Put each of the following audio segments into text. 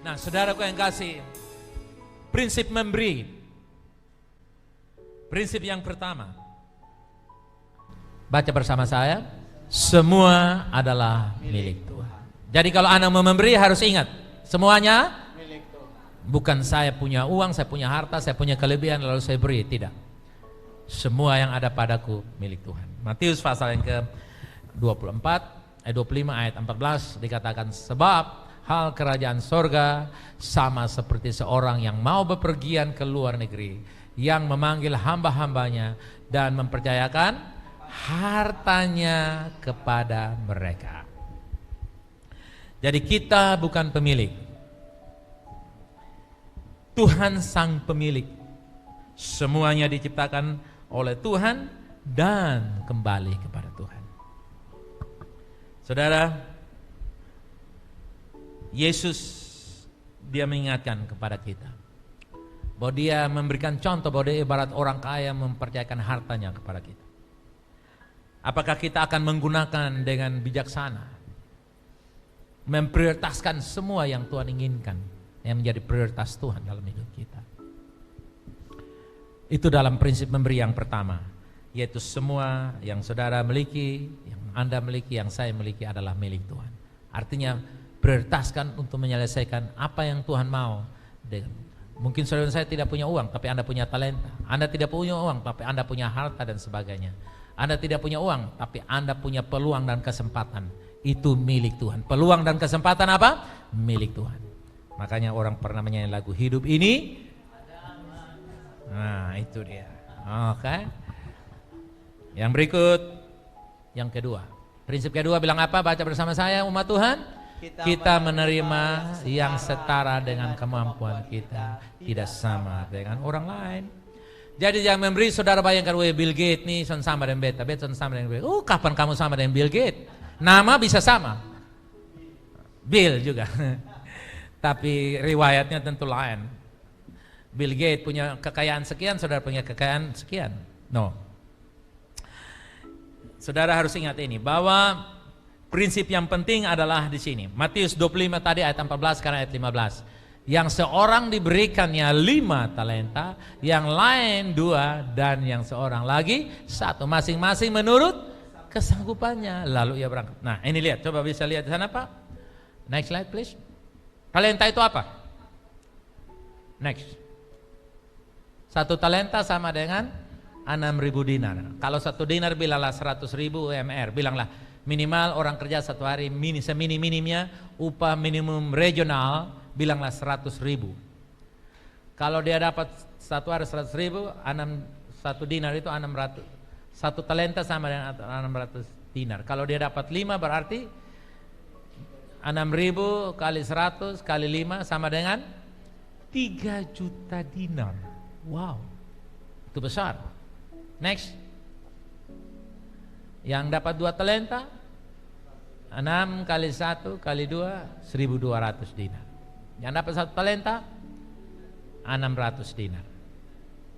Nah, saudaraku yang kasih, prinsip memberi. Prinsip yang pertama. Baca bersama saya. Semua adalah milik Tuhan. Jadi kalau Anda mau memberi harus ingat, semuanya milik Tuhan. Bukan saya punya uang, saya punya harta, saya punya kelebihan lalu saya beri, tidak. Semua yang ada padaku milik Tuhan. Matius pasal yang ke-25 ayat 14 dikatakan, sebab hal kerajaan sorga sama seperti seorang yang mau bepergian ke luar negeri, yang memanggil hamba-hambanya dan mempercayakan hartanya kepada mereka. Jadi kita bukan pemilik, Tuhan sang pemilik. Semuanya diciptakan oleh Tuhan dan kembali kepada Tuhan. Saudara, Yesus dia mengingatkan kepada kita bahwa dia memberikan contoh bahwa dia ibarat orang kaya mempercayakan hartanya kepada kita. Apakah kita akan menggunakan dengan bijaksana, memprioritaskan semua yang Tuhan inginkan, yang menjadi prioritas Tuhan dalam hidup kita? Itu dalam prinsip memberi yang pertama, yaitu semua yang saudara miliki, yang Anda miliki, yang saya miliki adalah milik Tuhan. Artinya prioritaskan untuk menyelesaikan apa yang Tuhan mau. Mungkin saudara saya tidak punya uang, tapi Anda punya talenta. Anda tidak punya uang, tapi Anda punya harta dan sebagainya. Anda tidak punya uang, tapi Anda punya peluang dan kesempatan. Itu milik Tuhan. Peluang dan kesempatan apa? Milik Tuhan. Makanya orang pernah menyanyi lagu hidup ini. Nah, itu dia. Oke. Yang berikut, yang kedua. Prinsip kedua bilang apa? Baca bersama saya, umat Tuhan. Kita menerima yang setara dengan kemampuan kita, tidak sama dengan orang lain. Jadi yang memberi, saudara bayangkan, Bill Gates nih sama dengan beta, beta sama dengan Bill. Kapan kamu sama dengan Bill Gates? Nama bisa sama, Bill juga, tapi riwayatnya tentu lain. Bill Gates punya kekayaan sekian, saudara punya kekayaan sekian. No. Saudara harus ingat ini, bahwa prinsip yang penting adalah di sini. Matius 25 tadi ayat 14 sekarang ayat 15. Yang seorang diberikannya 5 talenta, yang lain 2, dan yang seorang lagi 1. Masing-masing menurut kesanggupannya. Lalu ia berangkat. Nah, ini lihat, coba bisa lihat di sana, Pak. Next slide please. Talenta itu apa? Next. 1 talenta sama dengan 6.000 dinar. Kalau 1 dinar bilanglah 100.000 UMR. Bilanglah minimal orang kerja 1 hari semini-minimnya upah minimum regional, bilanglah 100.000. Kalau dia dapat 1 hari 100.000, 1 dinar itu 600. 1 talenta sama dengan 600 dinar. Kalau dia dapat 5 berarti 6.000 kali 100 kali 5 sama dengan 3 juta dinar. Wow, itu besar. Next. Yang dapat 2 talenta, 6 kali 1 kali 2, 1.200 dinar. Yang dapat 1 talenta, 600 dinar.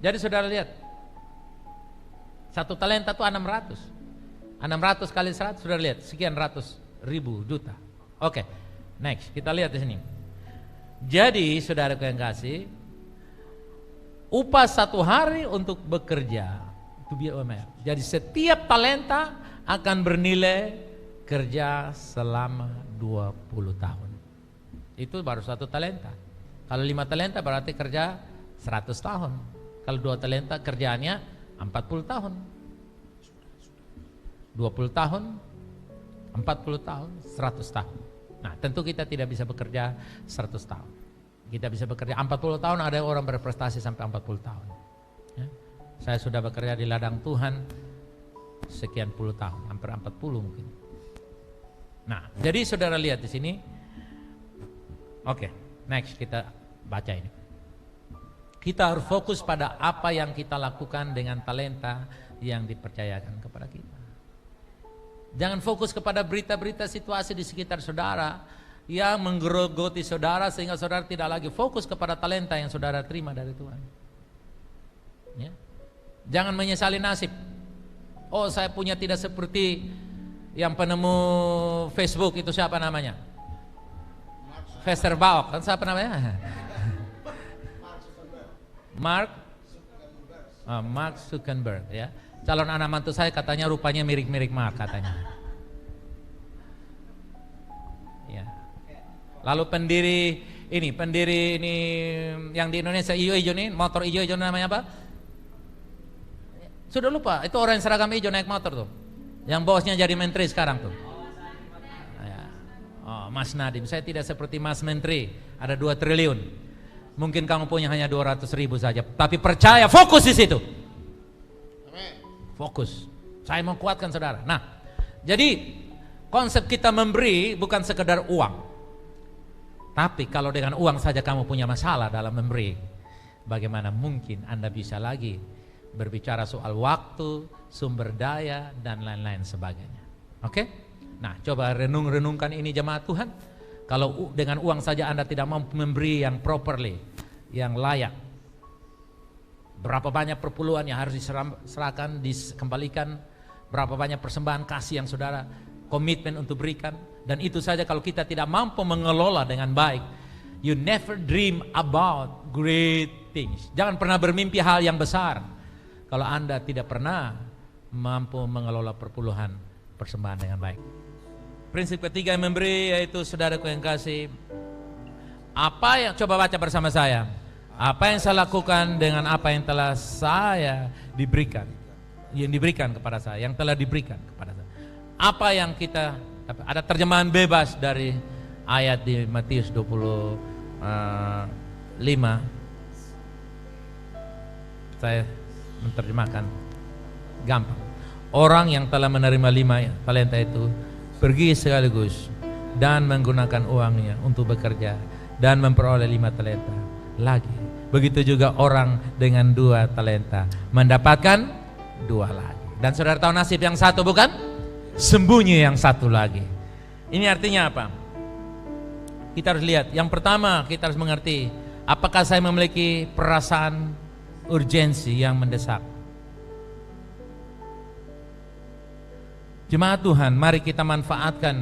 Jadi saudara lihat, 1 talenta itu 600. 600 kali 100, saudara lihat, sekian ratus ribu juta. Oke, next, kita lihat di sini. Jadi saudara yang kasih, upah 1 hari untuk bekerja itu biar UMR. Jadi setiap talenta akan bernilai kerja selama 20 tahun. Itu baru 1 talenta. Kalau 5 talenta berarti kerja 100 tahun. Kalau 2 talenta kerjaannya 40 tahun. 20 tahun, 40 tahun, 100 tahun. Nah, tentu kita tidak bisa bekerja 100 tahun. Kita bisa bekerja 40 tahun, ada orang berprestasi sampai 40 tahun. Ya. Saya sudah bekerja di ladang Tuhan sekian puluh tahun, hampir 40 mungkin. Nah, jadi saudara lihat di sini. Oke, next kita baca ini. Kita harus fokus pada apa yang kita lakukan dengan talenta yang dipercayakan kepada kita. Jangan fokus kepada berita-berita situasi di sekitar saudara yang menggerogoti saudara sehingga saudara tidak lagi fokus kepada talenta yang saudara terima dari Tuhan. Ya. Jangan menyesali nasib. Oh, saya punya tidak seperti yang penemu Facebook itu, siapa namanya? Westerbaok, kan siapa namanya? Mark Zuckerberg ya. Calon anak mantu saya katanya rupanya mirip-mirip Mark katanya. Ya. Lalu pendiri ini yang di Indonesia ijo-ijo nih, motor ijo-ijo namanya apa? Sudah lupa, itu orang yang seragam hijau naik motor tuh. Yang bosnya jadi menteri sekarang tuh. Ya. Oh, Mas Nadiem, saya tidak seperti Mas Menteri, ada 2 triliun. Mungkin kamu punya hanya 200.000 saja, tapi percaya, fokus di situ. Fokus. Saya mau kuatkan saudara. Nah, jadi konsep kita memberi bukan sekedar uang. Tapi kalau dengan uang saja kamu punya masalah dalam memberi, bagaimana mungkin Anda bisa lagi berbicara soal waktu, sumber daya, dan lain-lain sebagainya. Oke? Nah, coba renungkan ini jemaat Tuhan. Kalau dengan uang saja Anda tidak mampu memberi yang properly, yang layak, berapa banyak perpuluhan yang harus diserahkan, dikembalikan, berapa banyak persembahan kasih yang saudara komitmen untuk berikan. Dan itu saja kalau kita tidak mampu mengelola dengan baik, you never dream about great things. Jangan pernah bermimpi hal yang besar kalau Anda tidak pernah mampu mengelola perpuluhan persembahan dengan baik. Prinsip ketiga yang memberi yaitu saudaraku yang kasih, apa yang, coba baca bersama saya, apa yang saya lakukan dengan apa yang telah saya diberikan, yang diberikan kepada saya, yang telah diberikan kepada saya. Apa yang kita, ada terjemahan bebas dari ayat di Matius 25. Saya menerjemahkan gampang. Orang yang telah menerima 5 talenta itu pergi sekaligus dan menggunakan uangnya untuk bekerja dan memperoleh 5 talenta lagi. Begitu juga orang dengan 2 talenta mendapatkan 2 lagi. Dan saudara tahu nasib yang satu bukan? Sembunyi yang satu lagi. Ini artinya apa? Kita harus lihat. Yang pertama kita harus mengerti, apakah saya memiliki perasaan urgensi yang mendesak? Jemaat Tuhan, mari kita manfaatkan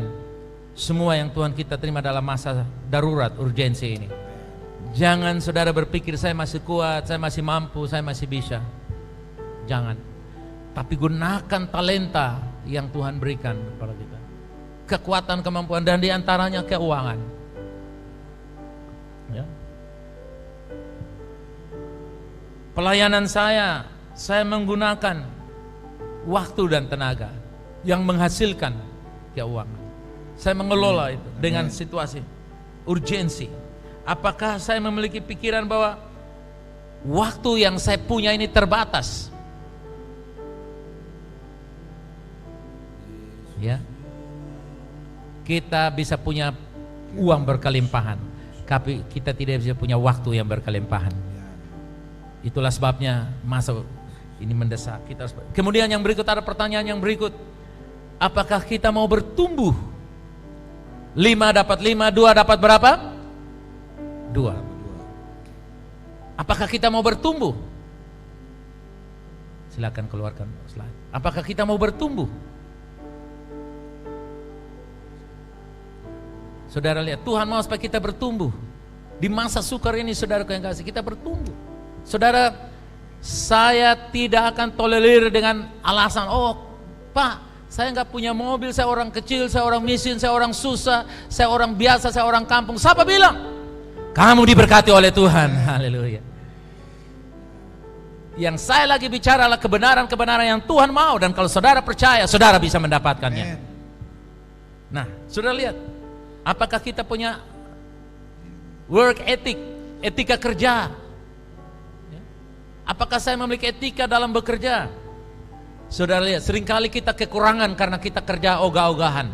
semua yang Tuhan kita terima dalam masa darurat urgensi ini. Jangan saudara berpikir saya masih kuat, saya masih mampu, saya masih bisa. Jangan. Tapi gunakan talenta yang Tuhan berikan kepada kita. Kekuatan, kemampuan, dan diantaranya keuangan. Ya. Pelayanan saya menggunakan waktu dan tenaga yang menghasilkan keuangan. Saya mengelola itu dengan situasi urgensi. Apakah saya memiliki pikiran bahwa waktu yang saya punya ini terbatas? Ya. Kita bisa punya uang berkelimpahan, tapi kita tidak bisa punya waktu yang berkelimpahan. Itulah sebabnya masa ini mendesak kita. Kemudian yang berikut, ada pertanyaan yang berikut. Apakah kita mau bertumbuh? 5 dapat 5, 2 dapat berapa? 2. Apakah kita mau bertumbuh? Silakan keluarkan slide. Apakah kita mau bertumbuh? Saudara lihat, Tuhan mau supaya kita bertumbuh. Di masa sukar ini saudara yang kasih, kita bertumbuh. Saudara, saya tidak akan tolerir dengan alasan, oh Pak, saya nggak punya mobil, saya orang kecil, saya orang miskin, saya orang susah, saya orang biasa, saya orang kampung. Siapa bilang? Kamu diberkati oleh Tuhan. Haleluya. Yang saya lagi bicara adalah kebenaran-kebenaran yang Tuhan mau, dan kalau saudara percaya, saudara bisa mendapatkannya. Nah, saudara lihat, apakah kita punya work ethic, etika kerja? Apakah saya memiliki etika dalam bekerja? Saudara lihat, seringkali kita kekurangan karena kita kerja ogah-ogahan.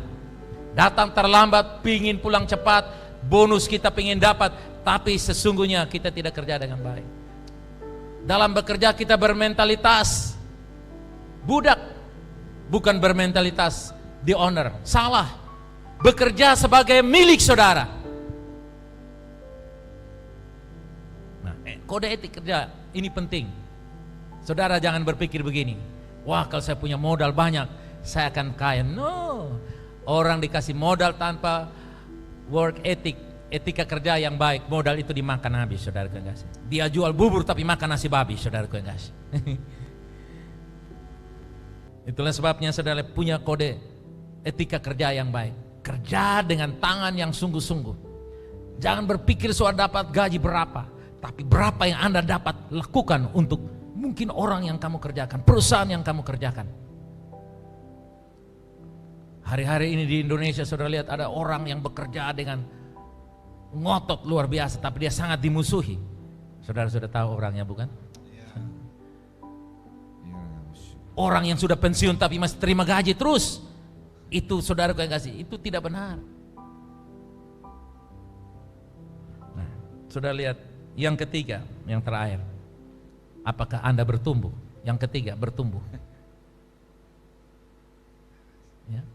Datang terlambat, pingin pulang cepat, bonus kita pingin dapat, tapi sesungguhnya kita tidak kerja dengan baik. Dalam bekerja kita bermentalitas budak, bukan bermentalitas the owner. Salah. Bekerja sebagai milik saudara. Nah, kode etik kerja ini penting. Saudara jangan berpikir begini, wah kalau saya punya modal banyak, saya akan kaya. No, orang dikasih modal tanpa work ethic, etika kerja yang baik, modal itu dimakan habis, saudaraku yang kasih. Dia jual bubur tapi makan nasi babi, saudaraku yang kasih. Itulah sebabnya saudara punya kode etika kerja yang baik. Kerja dengan tangan yang sungguh-sungguh. Jangan berpikir soal dapat gaji berapa, tapi berapa yang Anda dapat lakukan untuk mungkin orang yang kamu kerjakan, perusahaan yang kamu kerjakan. Hari-hari ini di Indonesia saudara lihat ada orang yang bekerja dengan ngotot luar biasa, tapi dia sangat dimusuhi. Saudara sudah tahu orangnya bukan? Orang yang sudah pensiun tapi masih terima gaji terus. Itu saudara yang kasih, itu tidak benar. Nah, saudara lihat yang ketiga, yang terakhir. Apakah Anda bertumbuh? Yang ketiga, bertumbuh. Ya.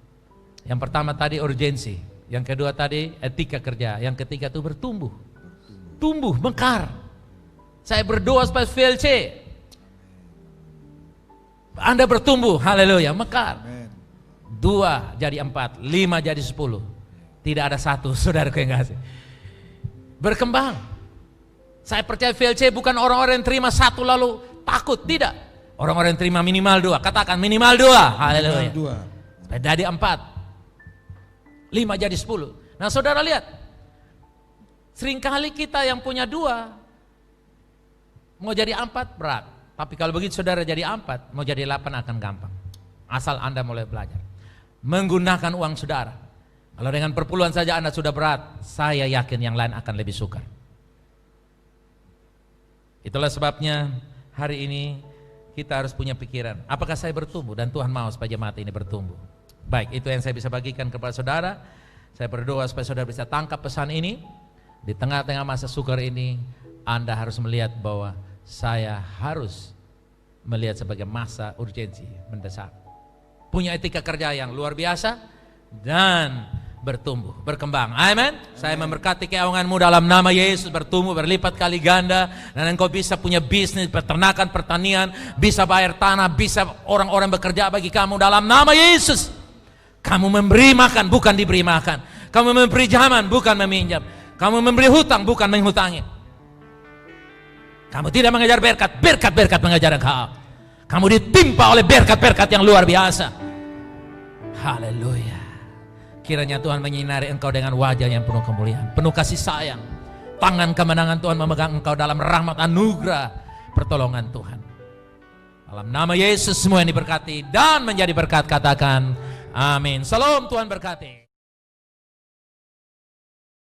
Yang pertama tadi urgensi. Yang kedua tadi etika kerja. Yang ketiga itu bertumbuh. Tumbuh, mekar. Saya berdoa supaya VLC. Anda bertumbuh, haleluya, mekar. 2 jadi 4, 5 jadi 10. Tidak ada 1, saudaraku yang kasih. Berkembang. Saya percaya VLC bukan orang-orang yang terima 1 lalu takut, tidak. Orang-orang yang terima minimal 2, katakan minimal 2, haleluya. Supaya jadi 4. 5 jadi 10. Nah saudara lihat, seringkali kita yang punya 2 mau jadi 4 berat. Tapi kalau begitu saudara jadi 4, mau jadi 8 akan gampang. Asal Anda mulai belajar menggunakan uang saudara. Kalau dengan perpuluhan saja Anda sudah berat, saya yakin yang lain akan lebih sukar. Itulah sebabnya hari ini kita harus punya pikiran, apakah saya bertumbuh? Dan Tuhan mau supaya jemaat ini bertumbuh. Baik, itu yang saya bisa bagikan kepada saudara. Saya berdoa supaya saudara bisa tangkap pesan ini. Di tengah-tengah masa sukar ini, Anda harus melihat bahwa saya harus melihat sebagai masa urgensi mendesak. Punya etika kerja yang luar biasa dan bertumbuh, berkembang. Amin. Saya memberkati keuanganmu dalam nama Yesus, bertumbuh berlipat kali ganda, dan engkau bisa punya bisnis, peternakan, pertanian, bisa bayar tanah, bisa orang-orang bekerja bagi kamu dalam nama Yesus. Kamu memberi makan, bukan diberi makan. Kamu memberi jaman, bukan meminjam. Kamu memberi hutang, bukan menghutangi. Kamu tidak mengejar berkat, berkat-berkat mengejar engkau. Kamu ditimpa oleh berkat-berkat yang luar biasa. Haleluya. Kiranya Tuhan menyinari engkau dengan wajah yang penuh kemuliaan, penuh kasih sayang. Tangan kemenangan Tuhan memegang engkau dalam rahmat anugerah pertolongan Tuhan. Dalam nama Yesus semua yang diberkati dan menjadi berkat, katakan amin. Salam, Tuhan berkati.